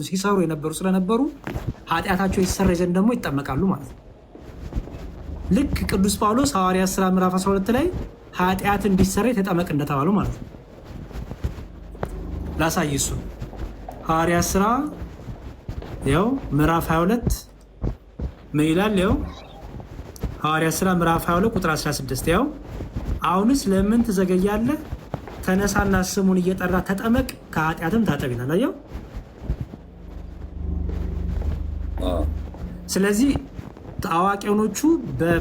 ሲሰሩ የነበሩ ስለነበሩ ኃጢአታቸው ይሰረይ ዘንድ ደግሞ ይጠመቃሉ ማለት ነው። ልክ ቅዱስ ጳውሎስ ሐዋርያት ሥራ ምዕራፍ 12 ላይ ኃጢአት እንዲሰረይ ተጠመቅ እንደተባሉ ማለት ነው። ላሳይ እሱ ሐዋርያት ሥራ ያው ምዕራፍ 22 ምን ይላል? ያው ሐዋርያት ሥራ ምዕራፍ 22 ቁጥር 16 ያው አሁንስ ለምን ትዘገያለህ? ተነሳና ስሙን እየጠራ ተጠመቅ ከኃጢአትም ታጠብ ይላል። አየው። ስለዚህ አዋቂዎቹ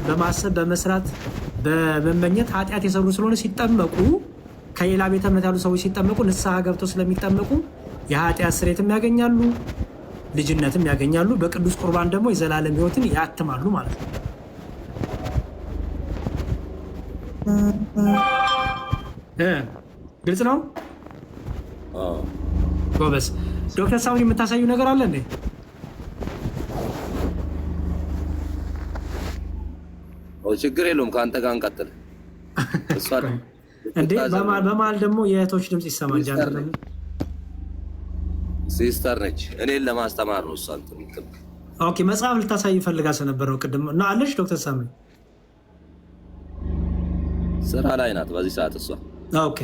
በማሰብ በመስራት በመመኘት ኃጢአት የሰሩ ስለሆነ ሲጠመቁ ከሌላ ቤተ እምነት ያሉ ሰዎች ሲጠመቁ ንስሐ ገብተው ስለሚጠመቁ የኃጢአት ስርየትም ያገኛሉ፣ ልጅነትም ያገኛሉ። በቅዱስ ቁርባን ደግሞ የዘላለም ሕይወትን ያትማሉ ማለት ነው። ግልጽ ነው። ጎበዝ ዶክተር ሳሙኤል የምታሳዩ ነገር አለ እንዴ? ችግር የለውም። ከአንተ ጋር እንቀጥል። እንዴ በመሀል ደግሞ የእህቶች ድምፅ ይሰማል። ሲስተር ነች፣ እኔን ለማስተማር ነው። እሷ ኦኬ መጽሐፍ ልታሳይ ፈልጋ ስለነበር ነው ቅድም እና አለች። ዶክተር ሳሙኤል ስራ ላይ ናት በዚህ ሰዓት እሷ። ኦኬ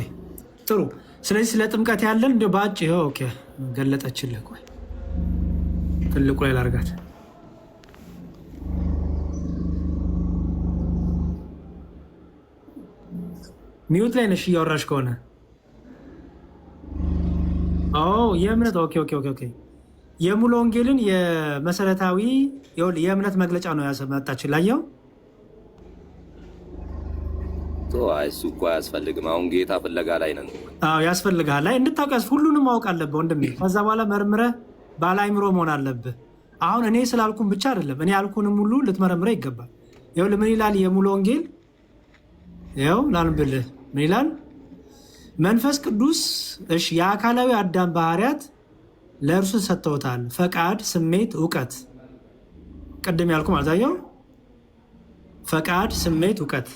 ጥሩ። ስለዚህ ስለ ጥምቀት ያለን እንደ ባጭ ኦኬ ገለጠችልህ። ቆይ ትልቁ ላይ ላርጋት። ሚዩት ላይ ነሽ እያወራሽ ከሆነ የእምነት ኦኬ የሙሉ ወንጌልን የመሰረታዊ የእምነት መግለጫ ነው ያመጣችን ላየው። እሱ እኮ አያስፈልግም። አሁን ጌታ ፍለጋ ላይ ነን። ያስፈልግሃል ላይ እንድታውቅ ሁሉንም ማወቅ አለብህ ወንድሜ። ከዛ በኋላ መርምረህ ባለ አእምሮ መሆን አለብህ። አሁን እኔ ስላልኩም ብቻ አይደለም፣ እኔ ያልኩንም ሁሉ ልትመረምረህ ይገባል። ይኸውልህ ምን ይላል የሙሉ ወንጌል? ይኸው ላንብልህ ምን ይላል? መንፈስ ቅዱስ የአካላዊ አዳም ባህሪያት ለእርሱ ሰጥተውታል። ፈቃድ፣ ስሜት፣ እውቀት። ቅድም ያልኩ ማለት አየው። ፈቃድ፣ ስሜት፣ እውቀት።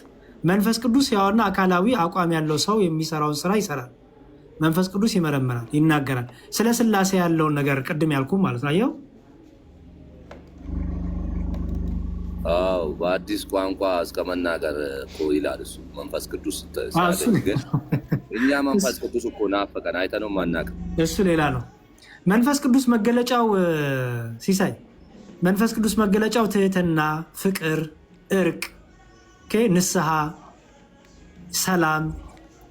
መንፈስ ቅዱስ ያውና አካላዊ አቋም ያለው ሰው የሚሰራውን ስራ ይሰራል። መንፈስ ቅዱስ ይመረምራል፣ ይናገራል። ስለ ስላሴ ያለውን ነገር ቅድም ያልኩ ማለት ነው። አየው። በአዲስ ቋንቋ እስከ መናገር እኮ ይላል እሱ መንፈስ ቅዱስ። ግን እኛ መንፈስ ቅዱስ እኮ ናፈቀን፣ አይተነው አናውቅም። እሱ ሌላ ነው። መንፈስ ቅዱስ መገለጫው ሲሳይ፣ መንፈስ ቅዱስ መገለጫው ትህትና፣ ፍቅር፣ እርቅ፣ ንስሐ፣ ሰላም፣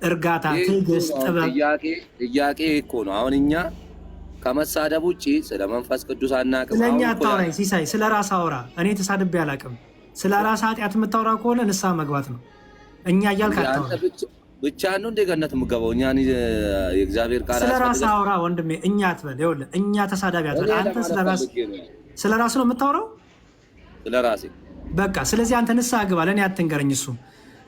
እርጋታ፣ ትዕግስት፣ ጥበብ። ጥያቄ እኮ ነው። አሁን እኛ ከመሳደብ ውጭ ስለ መንፈስ ቅዱስ አናውቅም። ስለኛ አታውራኝ ሲሳይ፣ ስለ ራስ አውራ። እኔ ተሳድቤ አላውቅም። ስለ ራስ ኃጢአት የምታወራ ከሆነ ንስሐ መግባት ነው። እኛ እያልክ አታውራ። ብቻ ነው እንደ ገነት የምገባው። እኛ የእግዚአብሔር ቃል ስለ ራስ አውራ ወንድሜ። እኛ አትበል። ይኸውልህ እኛ ተሳዳቢ አትበል። አንተ ስለ ራስ ነው የምታወራው፣ ስለ ራሴ በቃ። ስለዚህ አንተ ንስሐ ግባ፣ ለእኔ አትንገረኝ። እሱ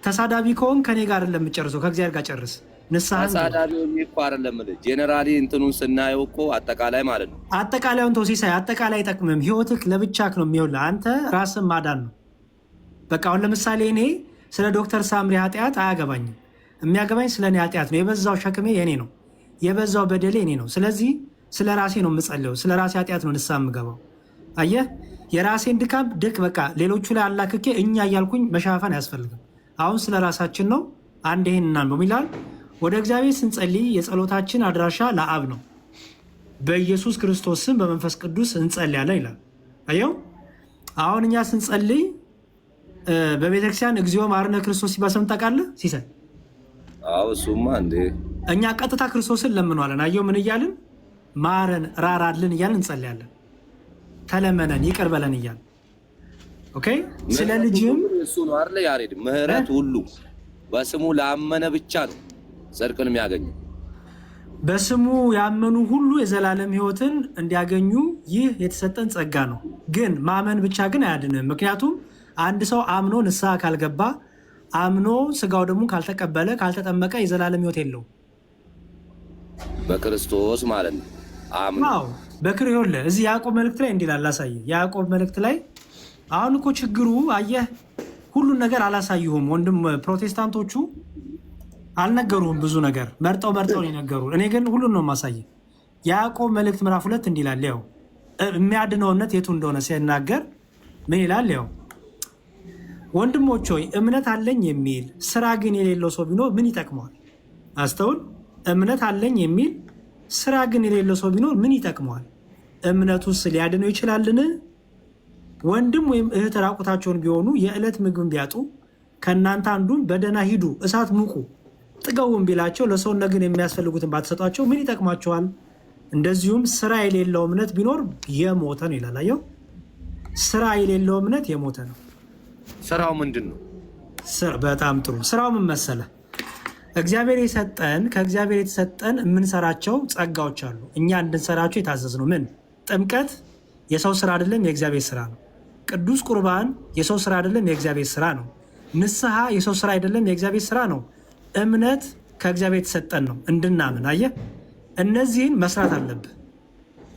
ተሳዳቢ ከሆን ከኔ ጋር አይደለም የምጨርሰው፣ ከእግዚአብሔር ጋር ጨርስ። ንስሐ ተሳዳቢ እኮ አይደለም ጄኔራሊ እንትኑን ስናየው እኮ አጠቃላይ ማለት ነው። አጠቃላዩን ተው ሲሳይ፣ አጠቃላይ አይጠቅምም። ህይወትህ ለብቻክ ነው የሚሆንልህ። አንተ ራስን ማዳን ነው በቃ። አሁን ለምሳሌ እኔ ስለ ዶክተር ሳምሪ ኃጢአት አያገባኝም። የሚያገባኝ ስለ እኔ ኃጢአት ነው። የበዛው ሸክሜ የኔ ነው፣ የበዛው በደሌ እኔ ነው። ስለዚህ ስለ ራሴ ነው የምጸልየው፣ ስለ ራሴ ኃጢአት ነው ንስሐ የምገባው። አየህ፣ የራሴን ድካም በቃ ሌሎቹ ላይ አላክኬ እኛ እያልኩኝ መሻፈን አያስፈልግም። አሁን ስለ ራሳችን ነው። አንድ ይሄን እናንበው ይላል። ወደ እግዚአብሔር ስንጸልይ የጸሎታችን አድራሻ ለአብ ነው፣ በኢየሱስ ክርስቶስ ስም በመንፈስ ቅዱስ እንጸልያለን ይላል። አየው፣ አሁን እኛ ስንጸልይ በቤተክርስቲያን እግዚኦ ማርነ ክርስቶስ ሲባል ሰምተህ ታውቃለህ ሲሳይ? እሱማ እንዴ እኛ ቀጥታ ክርስቶስን ለምኗለን። አየው ምን እያልን? ማረን፣ ራራልን እያልን እንጸልያለን። ተለመነን፣ ይቅር በለን እያልን። ኦኬ። ስለ ልጅም እሱ ነው አይደል ያሬድ? ምህረት ሁሉ በስሙ ላመነ ብቻ ነው ጽድቅን የሚያገኘው። በስሙ ያመኑ ሁሉ የዘላለም ሕይወትን እንዲያገኙ ይህ የተሰጠን ጸጋ ነው። ግን ማመን ብቻ ግን አያድንም። ምክንያቱም አንድ ሰው አምኖ ንስሐ ካልገባ፣ አምኖ ስጋው ደግሞ ካልተቀበለ፣ ካልተጠመቀ የዘላለም ሕይወት የለውም። በክርስቶስ ማለት ነው አምኖ በክርስቶስ። እዚህ ያዕቆብ መልእክት ላይ እንዲህ ይላል። ላሳየህ። ያዕቆብ መልእክት ላይ አሁን እኮ ችግሩ አየህ፣ ሁሉን ነገር አላሳዩሁም ወንድም። ፕሮቴስታንቶቹ አልነገሩህም ብዙ ነገር፣ መርጠው ነው የነገሩ። እኔ ግን ሁሉን ነው የማሳየህ። ያዕቆብ መልእክት ምዕራፍ 2 እንዲህ ይላል። ያው የሚያድነው እምነት የቱ እንደሆነ ሲናገር ምን ይላል? ያው ወንድሞች ሆይ እምነት አለኝ የሚል ስራ ግን የሌለው ሰው ቢኖር ምን ይጠቅመዋል? አስተውል። እምነት አለኝ የሚል ስራ ግን የሌለው ሰው ቢኖር ምን ይጠቅመዋል? እምነቱስ ሊያድነው ይችላልን? ወንድም ወይም እህት ራቁታቸውን ቢሆኑ የዕለት ምግብን ቢያጡ ከእናንተ አንዱን በደህና ሂዱ እሳት ሙቁ ጥገቡን ቢላቸው ለሰውነት ግን የሚያስፈልጉትን ባትሰጧቸው ምን ይጠቅማቸዋል? እንደዚሁም ስራ የሌለው እምነት ቢኖር የሞተ ነው ይላል። አየው፣ ስራ የሌለው እምነት የሞተ ነው። ስራው ምንድን ነው? በጣም ጥሩ። ስራው ምን መሰለህ? እግዚአብሔር የሰጠን ከእግዚአብሔር የተሰጠን የምንሰራቸው ጸጋዎች አሉ። እኛ እንድንሰራቸው የታዘዝ ነው። ምን? ጥምቀት የሰው ስራ አይደለም፣ የእግዚአብሔር ስራ ነው። ቅዱስ ቁርባን የሰው ስራ አይደለም፣ የእግዚአብሔር ስራ ነው። ንስሐ የሰው ስራ አይደለም፣ የእግዚአብሔር ስራ ነው። እምነት ከእግዚአብሔር የተሰጠን ነው እንድናምን። አየህ፣ እነዚህን መስራት አለብህ።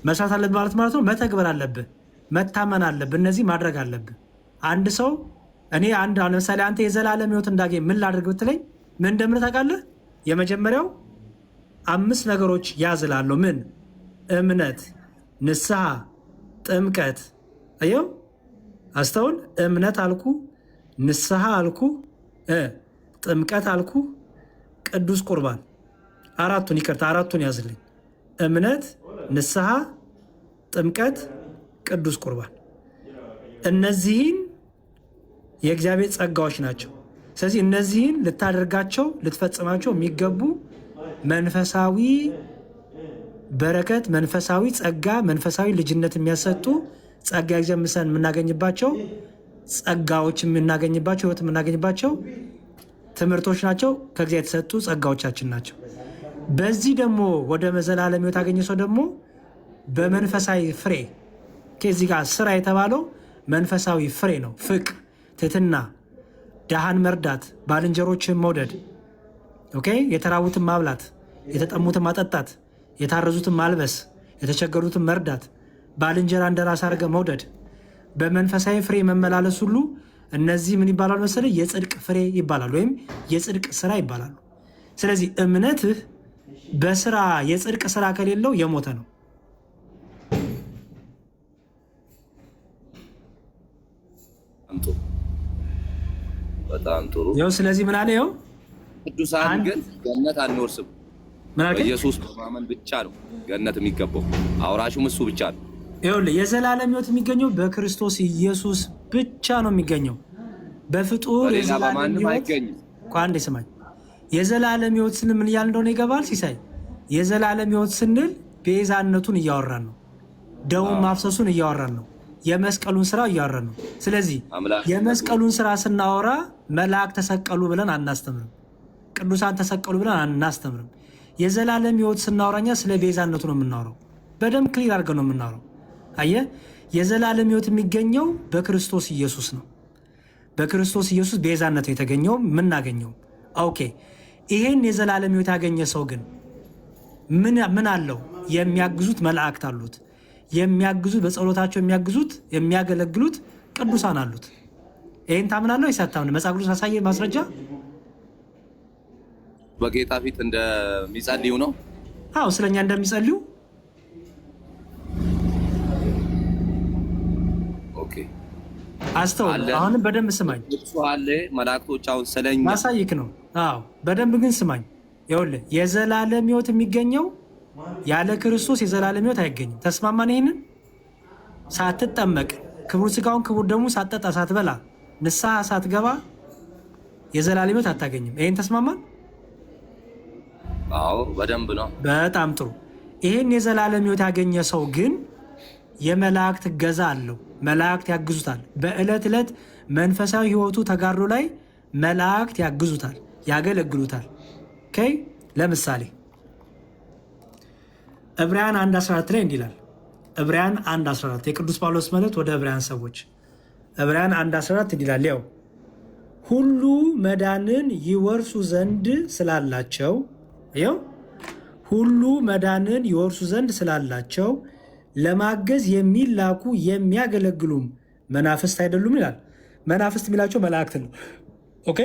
መስራት አለብህ ማለት ነው መተግበር አለብህ፣ መታመን አለብህ፣ እነዚህ ማድረግ አለብህ። አንድ ሰው እኔ ለምሳሌ አንተ የዘላለም ሕይወት እንዳገኝ ምን ላድርግ ብትለኝ ምን እንደምን ታውቃለህ? የመጀመሪያው 5 ነገሮች ያዝላለሁ። ምን? እምነት፣ ንስሐ፣ ጥምቀት። አየው፣ አስተውል። እምነት አልኩ፣ ንስሐ አልኩ፣ ጥምቀት አልኩ፣ ቅዱስ ቁርባን። አራቱን ያዝልኝ። እምነት፣ ንስሐ፣ ጥምቀት፣ ቅዱስ ቁርባን። እነዚህን የእግዚአብሔር ጸጋዎች ናቸው። ስለዚህ እነዚህን ልታደርጋቸው ልትፈጽማቸው የሚገቡ መንፈሳዊ በረከት፣ መንፈሳዊ ጸጋ፣ መንፈሳዊ ልጅነት የሚያሰጡ ጸጋ እግዚአብሔር የምናገኝባቸው ጸጋዎች የምናገኝባቸው ህይወት የምናገኝባቸው ትምህርቶች ናቸው። ከእግዚአብሔር የተሰጡ ጸጋዎቻችን ናቸው። በዚህ ደግሞ ወደ ዘላለም ሕይወት ያገኘ ሰው ደግሞ በመንፈሳዊ ፍሬ ከዚህ ጋር ስራ የተባለው መንፈሳዊ ፍሬ ነው። ፍቅር፣ ትህትና፣ ድሃን መርዳት፣ ባልንጀሮችን መውደድ፣ የተራቡትን ማብላት፣ የተጠሙትን ማጠጣት፣ የታረዙትን ማልበስ፣ የተቸገሩትን መርዳት፣ ባልንጀራ እንደራስ አድርገህ መውደድ፣ በመንፈሳዊ ፍሬ መመላለስ ሁሉ እነዚህ ምን ይባላሉ መሰለህ? የጽድቅ ፍሬ ይባላሉ፣ ወይም የጽድቅ ስራ ይባላሉ። ስለዚህ እምነትህ በስራ የጽድቅ ስራ ከሌለው የሞተ ነው። በጣም ጥሩ። ስለዚህ ምን አለ? ቅዱሳን ግን ገነት አንወርስም። በኢየሱስ በማመን ብቻ ነው ገነት የሚገባው። አውራሹም እሱ ብቻ ነው። የዘላለም ሕይወት የሚገኘው በክርስቶስ ኢየሱስ ብቻ ነው የሚገኘው። በፍጡር የዘላለም ሕይወት አንዴ ስማኝ። የዘላለም ሕይወት ስንል ምን እያልን እንደሆነ ይገባል ሲሳይ? የዘላለም ሕይወት ስንል ቤዛነቱን እያወራን ነው። ደሙን ማፍሰሱን እያወራን ነው። የመስቀሉን ስራ እያወራን ነው። ስለዚህ የመስቀሉን ስራ ስናወራ መልአክ ተሰቀሉ ብለን አናስተምርም። ቅዱሳን ተሰቀሉ ብለን አናስተምርም። የዘላለም ሕይወት ስናወራኛ ስለ ቤዛነቱ ነው የምናወራው። በደንብ ክሊር አድርገን ነው የምናወራው። አየህ፣ የዘላለም ሕይወት የሚገኘው በክርስቶስ ኢየሱስ ነው። በክርስቶስ ኢየሱስ ቤዛነት የተገኘው የምናገኘው። ኦኬ፣ ይሄን የዘላለም ሕይወት ያገኘ ሰው ግን ምን አለው? የሚያግዙት መላእክት አሉት። የሚያግዙት በጸሎታቸው የሚያግዙት የሚያገለግሉት ቅዱሳን አሉት። ይህን ታምናለህ ወይስ አታምንም? መጽሐፍ ቅዱስ አሳየ ማስረጃ። በጌታ ፊት እንደሚጸልዩ ነው። አዎ፣ ስለኛ እንደሚጸልዩ። ኦኬ፣ አስተውል። አሁንም በደንብ ስማኝ። አለ መላእክቶች አሁን ስለኛ ማሳይክ ነው። አዎ፣ በደንብ ግን ስማኝ። ይኸውልህ የዘላለም ሕይወት የሚገኘው ያለ ክርስቶስ የዘላለም ሕይወት አይገኝም። ተስማማን? ይሄንን ሳትጠመቅ ክቡር ስጋውን ክቡር ደሙ ሳትጠጣ ሳትበላ ንስሐ ሳትገባ የዘላለም ሕይወት አታገኝም። ይሄን ተስማማን? አዎ፣ በደንብ ነው። በጣም ጥሩ። ይሄን የዘላለም ሕይወት ያገኘ ሰው ግን የመላእክት እገዛ አለው። መላእክት ያግዙታል። በዕለት ዕለት መንፈሳዊ ሕይወቱ ተጋድሎ ላይ መላእክት ያግዙታል፣ ያገለግሉታል። ለምሳሌ ዕብራውያን 1:14 ላይ እንዲህ ይላል። ዕብራውያን 1:14 የቅዱስ ጳውሎስ መልእክት ወደ ዕብራውያን ሰዎች። ዕብራውያን 1:14 እንዲህ ይላል። ያው ሁሉ መዳንን ይወርሱ ዘንድ ስላላቸው ሁሉ መዳንን ይወርሱ ዘንድ ስላላቸው ለማገዝ የሚላኩ የሚያገለግሉም መናፍስት አይደሉም ይላል። መናፍስት የሚላቸው መላእክት ነው። ኦኬ፣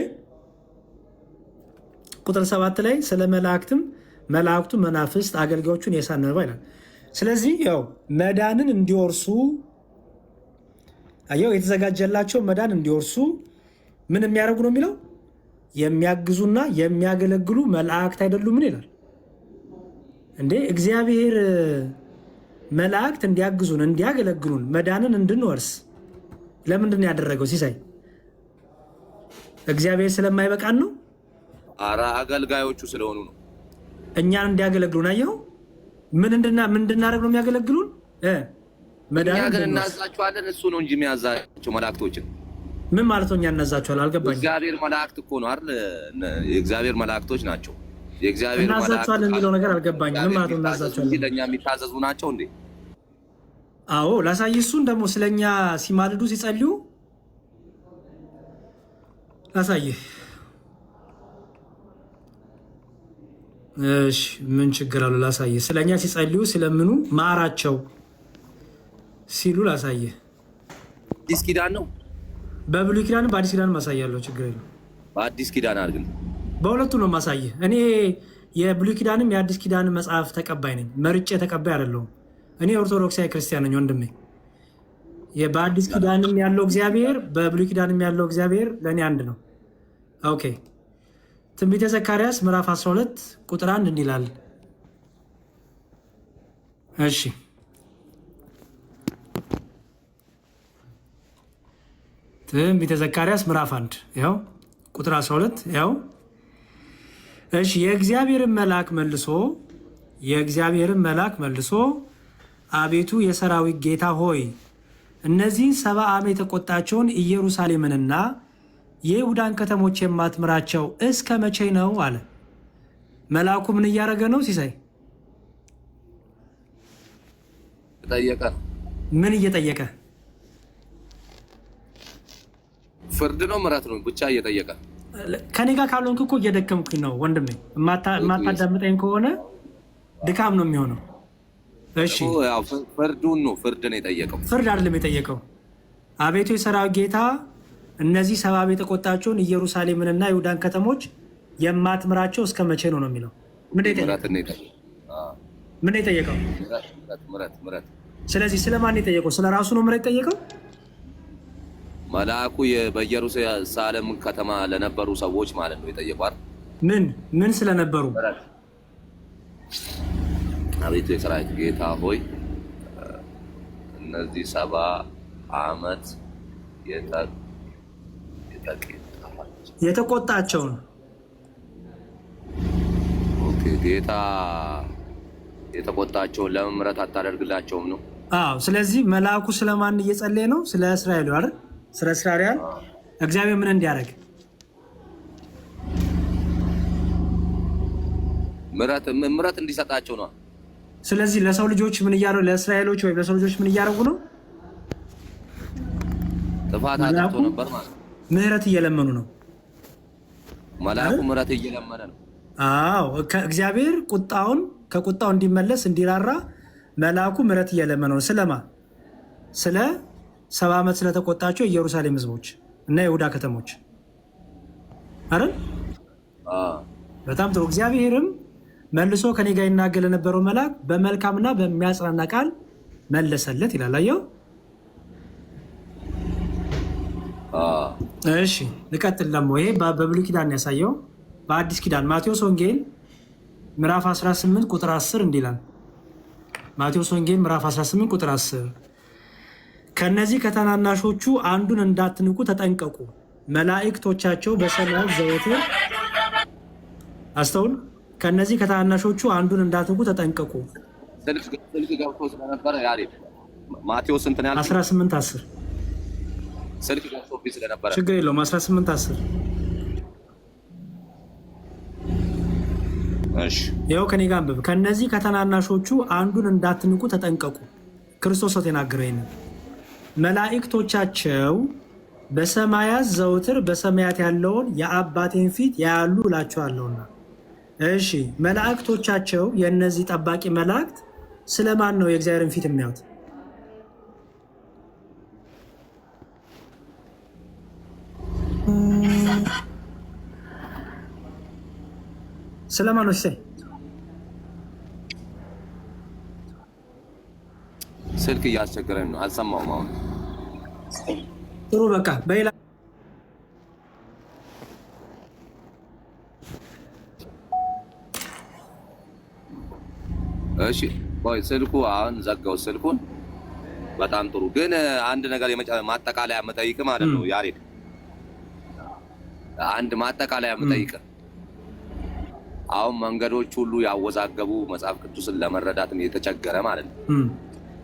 ቁጥር 7 ላይ ስለ መላእክትም መላእክቱ መናፍስት አገልጋዮቹን የሳነባ ይላል። ስለዚህ ያው መዳንን እንዲወርሱ አየው የተዘጋጀላቸው መዳን እንዲወርሱ ምን የሚያደርጉ ነው የሚለው የሚያግዙና የሚያገለግሉ መላእክት አይደሉም? ምን ይላል እንዴ? እግዚአብሔር መላእክት እንዲያግዙን እንዲያገለግሉን መዳንን እንድንወርስ ለምንድን ነው ያደረገው? ሲሳይ እግዚአብሔር ስለማይበቃን ነው? አራ አገልጋዮቹ ስለሆኑ ነው እኛን እንዲያገለግሉን። አየው ምን እንድናደርግ ነው የሚያገለግሉን? እኛ ግን እናዛቸዋለን። እሱ ነው እንጂ የሚያዛቸው መላእክቶችን። ምን ማለት ነው? እኛ እናዛቸዋለን? አልገባኝም። እግዚአብሔር መላእክት እኮ ነው አይደል? የእግዚአብሔር መላእክቶች ናቸው። የእግዚአብሔር እናዛቸዋለን የሚለው ነገር አልገባኝም። ምን ማለት ነው እናዛቸዋለን? ለእኛ የሚታዘዙ ናቸው እንዴ? አዎ ላሳይ። እሱን ደግሞ ስለኛ ሲማልዱ ሲጸልዩ ላሳይህ። እሺ ምን ችግር አለው? ላሳይህ። ስለኛ ሲጸልዩ ስለምኑ ማራቸው ሲሉ ላሳይህ። አዲስ ኪዳን ነው። በብሉይ ኪዳንም በአዲስ ኪዳንም ማሳያለሁ። ችግር የለም። በአዲስ ኪዳን አድርግልኝ። በሁለቱ ነው ማሳይህ። እኔ የብሉይ ኪዳንም የአዲስ ኪዳን መጽሐፍ ተቀባይ ነኝ። መርጬ ተቀባይ አይደለሁም። እኔ ኦርቶዶክሳዊ ክርስቲያን ነኝ ወንድሜ። በአዲስ ኪዳንም ያለው እግዚአብሔር በብሉይ ኪዳንም ያለው እግዚአብሔር ለእኔ አንድ ነው። ኦኬ ትንቢተ ዘካርያስ ምዕራፍ 12 ቁጥር 1 እንዲህ ይላል። እሺ ትንቢተ ዘካርያስ ምዕራፍ 1 ያው ቁጥር 12 ያው እሺ የእግዚአብሔርን መልአክ መልሶ አቤቱ የሰራዊት ጌታ ሆይ እነዚህን 70 ዓመት የተቆጣቸውን ኢየሩሳሌምንና የይሁዳን ከተሞች የማትምራቸው እስከ መቼ ነው አለ። መልአኩ ምን እያደረገ ነው? ሲሳይ ጠየቀ። ምን እየጠየቀ? ፍርድ ነው ምሕረት ነው ብቻ እየጠየቀ። ከኔ ጋር ካልሆንክ እኮ እየደከምኩኝ ነው ወንድሜ። የማታዳምጠኝ ከሆነ ድካም ነው የሚሆነው። እሺ ፍርዱን ነው ፍርድ ነው የጠየቀው። ፍርድ አይደለም የጠየቀው። አቤቱ የሰራዊት ጌታ እነዚህ 70 ዓመት የተቆጣቸውን ኢየሩሳሌምንና ይሁዳን ከተሞች የማትምራቸው እስከ መቼ ነው ነው የሚለው። ምን የጠየቀው? ምሕረት። ስለዚህ ስለማን የጠየቀው? ስለ ራሱ ነው ምሕረት የጠየቀው። መልአኩ በኢየሩሳሌም ከተማ ለነበሩ ሰዎች ማለት ነው የጠየቋል። ምን ስለነበሩ? አቤቱ የሰራዊት ጌታ ሆይ እነዚህ 70 ዓመት የተቆጣቸውን ጌታ የተቆጣቸውን ለምን ምሕረት አታደርግላቸውም ነው? አዎ። ስለዚህ መልአኩ ስለማን እየጸለየ ነው? ስለ እስራኤል አይደል? ስለ እስራኤል እግዚአብሔር ምን እንዲያደርግ ምሕረት እንዲሰጣቸው ነው። ስለዚህ ለሰው ልጆች ምን እያደረጉ ለእስራኤሎች ወይም ለሰው ልጆች ምን እያደረጉ ነው? ጥፋት አጥፍቶ ነበር ማለት ነው። ምሕረት እየለመኑ ነው። መልአኩ ምሕረት እየለመነ ነው። አዎ ከእግዚአብሔር ከቁጣው እንዲመለስ እንዲራራ መልአኩ ምሕረት እየለመነ ነው። ስለማ ስለ 70 ዓመት ስለተቆጣቸው የኢየሩሳሌም ሕዝቦች እና የይሁዳ ከተሞች አይደል? በጣም ጥሩ። እግዚአብሔርም መልሶ ከኔ ጋር ይናገር የነበረው መልአክ በመልካምና በሚያጽናና ቃል መለሰለት ይላል። አየው። እሺ ልቀጥል። ደግሞ ይሄ በብሉይ ኪዳን ያሳየው። በአዲስ ኪዳን ማቴዎስ ወንጌል ምዕራፍ 18 ቁጥር 10 እንዲላል። ማቴዎስ ወንጌል ምዕራፍ 18 ቁጥር 10 ከነዚህ ከታናናሾቹ አንዱን እንዳትንቁ ተጠንቀቁ፣ መላእክቶቻቸው በሰማያት ዘወትር አስተውል። ከነዚህ ከታናናሾቹ አንዱን እንዳትንቁ ተጠንቀቁ። ስልክ ገብቶ ስለነበረ ያሬድ ማቴዎስ እንትን ያለ 18 10 ስልክ ገብቶብኝ ስለነበረ ችግር የለውም። 18 10 እሺ፣ ይኸው ከኔ ጋር አንብብ። ከነዚህ ከተናናሾቹ አንዱን እንዳትንቁ ተጠንቀቁ። ክርስቶስ ተናገረ ይሄን። መላእክቶቻቸው በሰማያት ዘውትር በሰማያት ያለውን የአባቴን ፊት ያያሉ እላቸዋለሁና። እሺ መላእክቶቻቸው የእነዚህ ጠባቂ መላእክት ስለማን ነው የእግዚአብሔርን ፊት የሚያዩት? ስለማን ነው? ስልክ እያስቸገረኝ ነው። አልሰማሁም አሁን። ጥሩ በቃ በሌላ እሺ ቆይ ስልኩ አሁን ዘጋው ስልኩን። በጣም ጥሩ ግን አንድ ነገር ማጠቃለያ መጠይቅ ማለት ነው ያሬድ፣ አንድ ማጠቃለያ መጠይቅ። አሁን መንገዶች ሁሉ ያወዛገቡ መጽሐፍ ቅዱስን ለመረዳትም የተቸገረ ማለት ነው።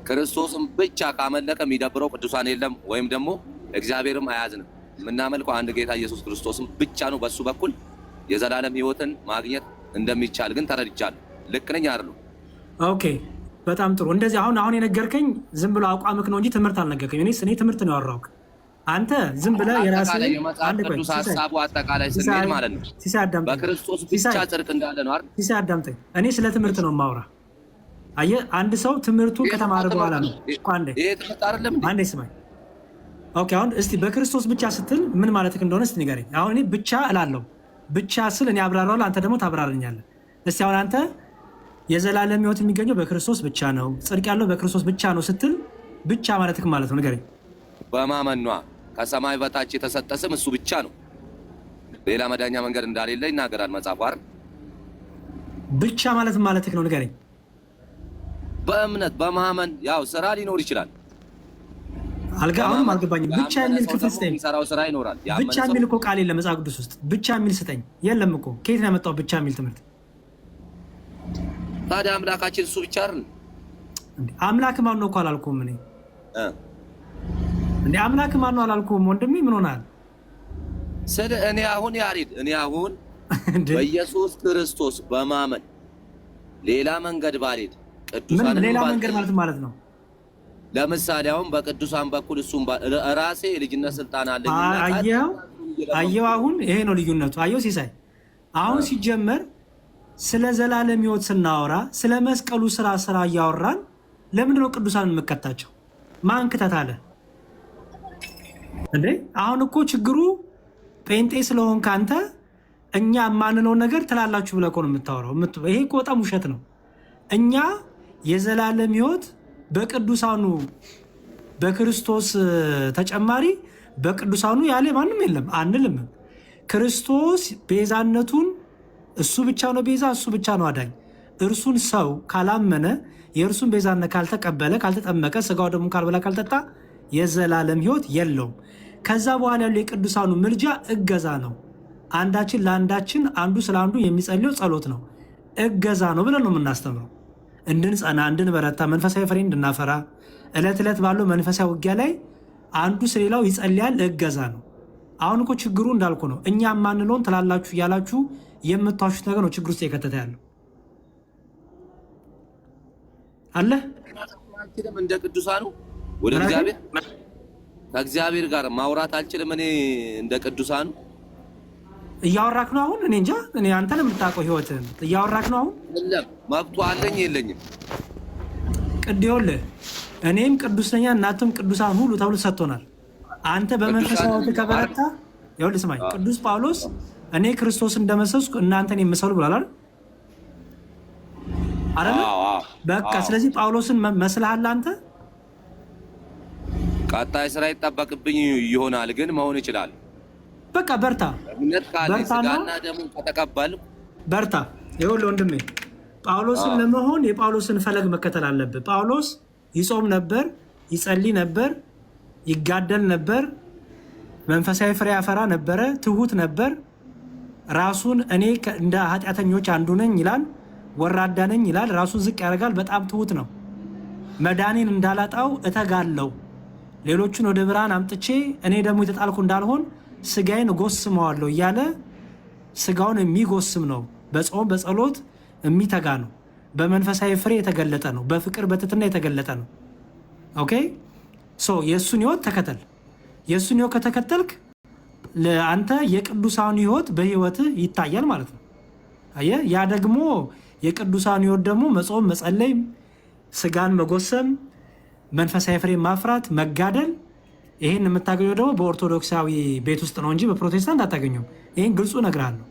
ክርስቶስን ብቻ ካመለከ የሚደብረው ቅዱሳን የለም፣ ወይም ደግሞ እግዚአብሔርም አያዝንም። የምናመልከው አንድ ጌታ ኢየሱስ ክርስቶስን ብቻ ነው። በሱ በኩል የዘላለም ሕይወትን ማግኘት እንደሚቻል ግን ተረድቻለሁ። ልክ ነኝ አይደል? ኦኬ በጣም ጥሩ። እንደዚህ አሁን የነገርከኝ ዝም ብሎ አቋምክ ነው እንጂ ትምህርት አልነገርከኝ። እኔ ትምህርት ነው ያወራሁት። አንተ ዝም ብለህ የራስህን የመጽሐፍ ቅዱስ ሐሳቡ አጠቃላይ ስንሄድ ማለት ነው በክርስቶስ ብቻ ጽድቅ እንዳለ ነው አይደል? ሲሳይ አዳምጠኝ። እኔ ስለ ትምህርት ነው የማወራ። አየህ አንድ ሰው ትምህርቱን ከተማረ በኋላ ነው። ይሄ ትምህርት አይደለም። አንዴ ስማኝ። ኦኬ አሁን እስቲ በክርስቶስ ብቻ ስትል ምን ማለትህ እንደሆነ እስቲ ንገረኝ። አሁን እኔ ብቻ እላለሁ። ብቻ ስል እኔ አብራራለሁ፣ አንተ ደግሞ ታብራራኛለህ። እስቲ አሁን አንተ የዘላለም ሕይወት የሚገኘው በክርስቶስ ብቻ ነው፣ ጽድቅ ያለው በክርስቶስ ብቻ ነው ስትል ብቻ ማለትህ ማለት ነው ንገረኝ። በማመኗ ከሰማይ በታች የተሰጠ ስም እሱ ብቻ ነው። ሌላ መዳኛ መንገድ እንዳሌለ ይናገራል መጽሐፉ አይደል? ብቻ ማለትህ ነው ንገረኝ። በእምነት በማመን ያው ስራ ሊኖር ይችላል። አሁንም አልገባኝም። ብቻ የሚል ክፍል ስጠኝ። የሚሰራው ስራ ይኖራል። ብቻ የሚል እኮ ቃል የለም መጽሐፍ ቅዱስ ውስጥ። ብቻ የሚል ስጠኝ። የለም እኮ ከየት ነው ያመጣው ብቻ የሚል ትምህርት? ታዲያ አምላካችን እሱ ብቻ አይደል? አምላክ ማን ነው እኮ አላልኩም እኔ። እንዴ አምላክ ማን ነው አላልኩም ወንድሜ። ምን ሆናል? እኔ አሁን ያሬድ በኢየሱስ ክርስቶስ በማመን ሌላ መንገድ ባልሄድ ቅዱሳን ሌላ መንገድ ማለት ነው። ለምሳሌ አሁን በቅዱሳን በኩል እሱም ራሴ የልጅነት ስልጣን አለኝ። አየው አሁን ይሄ ነው ልዩነቱ። አየው ሲሳይ፣ አሁን ሲጀመር ስለ ዘላለም ሕይወት ስናወራ ስለ መስቀሉ ስራ እያወራን ለምንድን ነው ቅዱሳን የምከታቸው? ማን ክተት አለ እንዴ? አሁን እኮ ችግሩ ጴንጤ ስለሆን ካንተ እኛ የማንነውን ነገር ትላላችሁ ብለህ እኮ ነው የምታወራው። ይሄ እኮ በጣም ውሸት ነው። እኛ የዘላለም ሕይወት በቅዱሳኑ በክርስቶስ ተጨማሪ በቅዱሳኑ ያለ ማንም የለም አንልም። ክርስቶስ ቤዛነቱን እሱ ብቻ ነው ቤዛ፣ እሱ ብቻ ነው አዳኝ። እርሱን ሰው ካላመነ የእርሱን ቤዛነት ካልተቀበለ ካልተጠመቀ ስጋው ደግሞ ካልበላ ካልጠጣ የዘላለም ሕይወት የለውም። ከዛ በኋላ ያለው የቅዱሳኑ ምልጃ እገዛ ነው። አንዳችን ለአንዳችን አንዱ ስለ አንዱ የሚጸልየው ጸሎት ነው፣ እገዛ ነው ብለን ነው የምናስተምረው። እንድንጸና እንድንበረታ መንፈሳዊ ፍሬ እንድናፈራ ዕለት ዕለት ባለው መንፈሳዊ ውጊያ ላይ አንዱ ስለሌላው ይጸልያል፣ እገዛ ነው። አሁን እኮ ችግሩ እንዳልኩ ነው። እኛ የማንለውን ትላላችሁ እያላችሁ የምታሹት ነገር ነው ችግር ውስጥ የከተተ ያለው አለ። እንደ ቅዱሳኑ ወደ እግዚአብሔር ከእግዚአብሔር ጋር ማውራት አልችልም። እኔ እንደ ቅዱሳኑ እያወራክ ነው አሁን። እኔ እንጃ እኔ አንተ ነው የምታውቀው ህይወትን። እያወራክ ነው አሁን። የለም መብቱ አለኝ የለኝም። ቅድዮልህ እኔም ቅዱስ ነኝ እናንተም ቅዱሳን ሁሉ ተብሎ ሰጥቶናል። አንተ በመንፈሳዊ ከበረታ ይኸውልህ ስማኝ፣ ቅዱስ ጳውሎስ እኔ ክርስቶስ እንደመሰስኩ እናንተን የምሰሉ ብሏል አይደል? በቃ ስለዚህ ጳውሎስን መስለሃል አንተ። ቀጣይ ስራ ይጠበቅብኝ ይሆናል ግን መሆን ይችላል። በቃ በርታ፣ ስጋና ደሙን ከተቀበልኩ በርታ። ይኸውልህ ወንድሜ ጳውሎስን ለመሆን የጳውሎስን ፈለግ መከተል አለብህ። ጳውሎስ ይጾም ነበር፣ ይጸልይ ነበር፣ ይጋደል ነበር፣ መንፈሳዊ ፍሬ ያፈራ ነበረ፣ ትሁት ነበር። ራሱን እኔ እንደ ኃጢአተኞች አንዱ ነኝ ይላል፣ ወራዳ ነኝ ይላል፣ ራሱን ዝቅ ያደርጋል። በጣም ትሁት ነው። መዳኔን እንዳላጣው እተጋለው፣ ሌሎቹን ወደ ብርሃን አምጥቼ እኔ ደግሞ የተጣልኩ እንዳልሆን ስጋዬን እጎስመዋለሁ እያለ ስጋውን የሚጎስም ነው። በጾም በጸሎት የሚተጋ ነው። በመንፈሳዊ ፍሬ የተገለጠ ነው። በፍቅር በትትና የተገለጠ ነው። ኦኬ ሶ የእሱን ህይወት ተከተል። የእሱን ህይወት ከተከተልክ ለአንተ የቅዱሳኑ ህይወት በህይወትህ ይታያል ማለት ነው። አየህ፣ ያ ደግሞ የቅዱሳኑ ህይወት ደግሞ መጾም፣ መጸለይ፣ ስጋን መጎሰም፣ መንፈሳዊ ፍሬ ማፍራት፣ መጋደል። ይህን የምታገኘው ደግሞ በኦርቶዶክሳዊ ቤት ውስጥ ነው እንጂ በፕሮቴስታንት አታገኘው። ይህን ግልጹ እነግርሃለሁ።